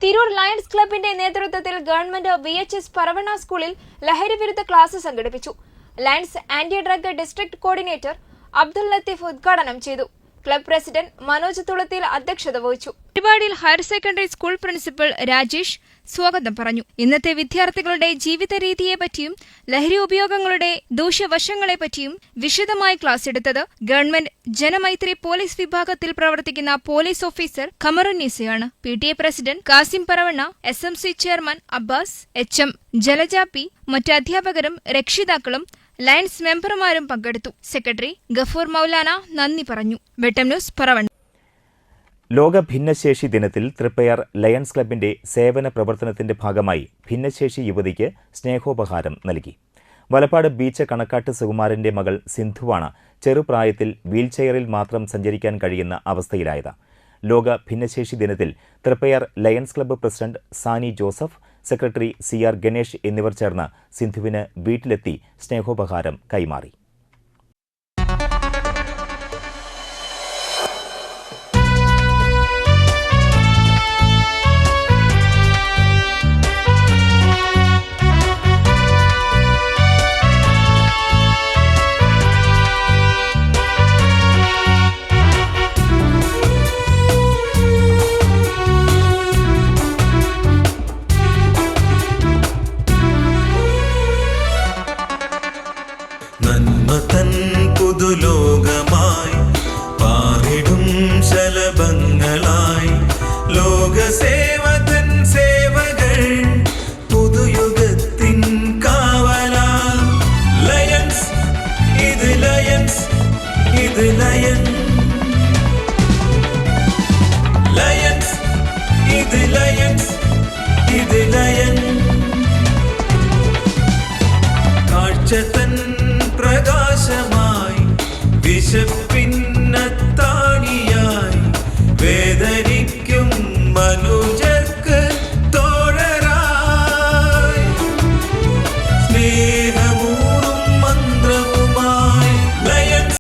Tirur lions ക്ലബിന്റെ നേതൃത്വത്തിൽ government VHS Paravanna സ്കൂളിൽ ലഹരിവിരുദ്ധ ക്ലാസ് സംഘടിപ്പിച്ചു. Lions anti drug district coordinator Abdul Latheef ഉദ്ഘാടനം ചെയ്തു. ക്ലബ് പ്രസിഡന്റ് മനോജ് തുളത്തിൽ അധ്യക്ഷത വഹിച്ചു. പരിപാടിയിൽ higher secondary school principal Rajesh സ്വാഗതം പറഞ്ഞു. ഇന്നത്തെ വിദ്യാർത്ഥികളുടെ ജീവിത രീതിയെപ്പറ്റിയും ലഹരി ഉപയോഗങ്ങളുടെ ദൂഷ്യവശങ്ങളെപ്പറ്റിയും വിശദമായി ക്ലാസ് എടുത്തത് ഗവൺമെന്റ് ജനമൈത്രി പോലീസ് വിഭാഗത്തിൽ പ്രവർത്തിക്കുന്ന പോലീസ് ഓഫീസർ ഖമറുന്നീസയാണ്. PTA president Kasim Paravanna, SMC chairman Abbas, HM Jalaja P, മറ്റ് അധ്യാപകരും രക്ഷിതാക്കളും ലയൺസ് മെമ്പർമാരും പങ്കെടുത്തു. സെക്രട്ടറി ഗഫൂർ മൗലാന നന്ദി പറഞ്ഞു. വെട്ടം ന്യൂസ് പറവണ്ണ. ലോക ഭിന്നശേഷി ദിനത്തിൽ തൃപ്പയാർ ലയൺസ് ക്ലബിന്റെ സേവന പ്രവർത്തനത്തിന്റെ ഭാഗമായി ഭിന്നശേഷി യുവതിക്ക് സ്നേഹോപഹാരം നൽകി. വലപ്പാട് ബീച്ച് കണക്കാട്ട് സുകുമാരന്റെ മകൾ സിന്ധുവാണ് ചെറുപ്രായത്തിൽ വീൽചെയറിൽ മാത്രം സഞ്ചരിക്കാൻ കഴിയുന്ന അവസ്ഥയിലായത്. ലോക ഭിന്നശേഷി ദിനത്തിൽ തൃപ്പയാർ ലയൺസ് ക്ലബ്ബ് പ്രസിഡന്റ് സാനി ജോസഫ്, സെക്രട്ടറി CR ഗണേഷ് എന്നിവർ ചേർന്ന് സിന്ധുവിന് വീട്ടിലെത്തി സ്നേഹോപഹാരം കൈമാറി. നന്മതൻ പുതുലോകമായി പാറിടും ശലഭങ്ങളായി ലോകസേവതൻ സേവകൾ പുതുയുഗത്തിൻ കാവലാൽ ലയൺസ് ഇത് ലയൺസ് ഇത് ലയൺ ലയൺസ് ഇത് ലയൺസ് ഇത് ലയൺ കാഴ്ചതൻ പ്രകാശമായി വിശപ്പ്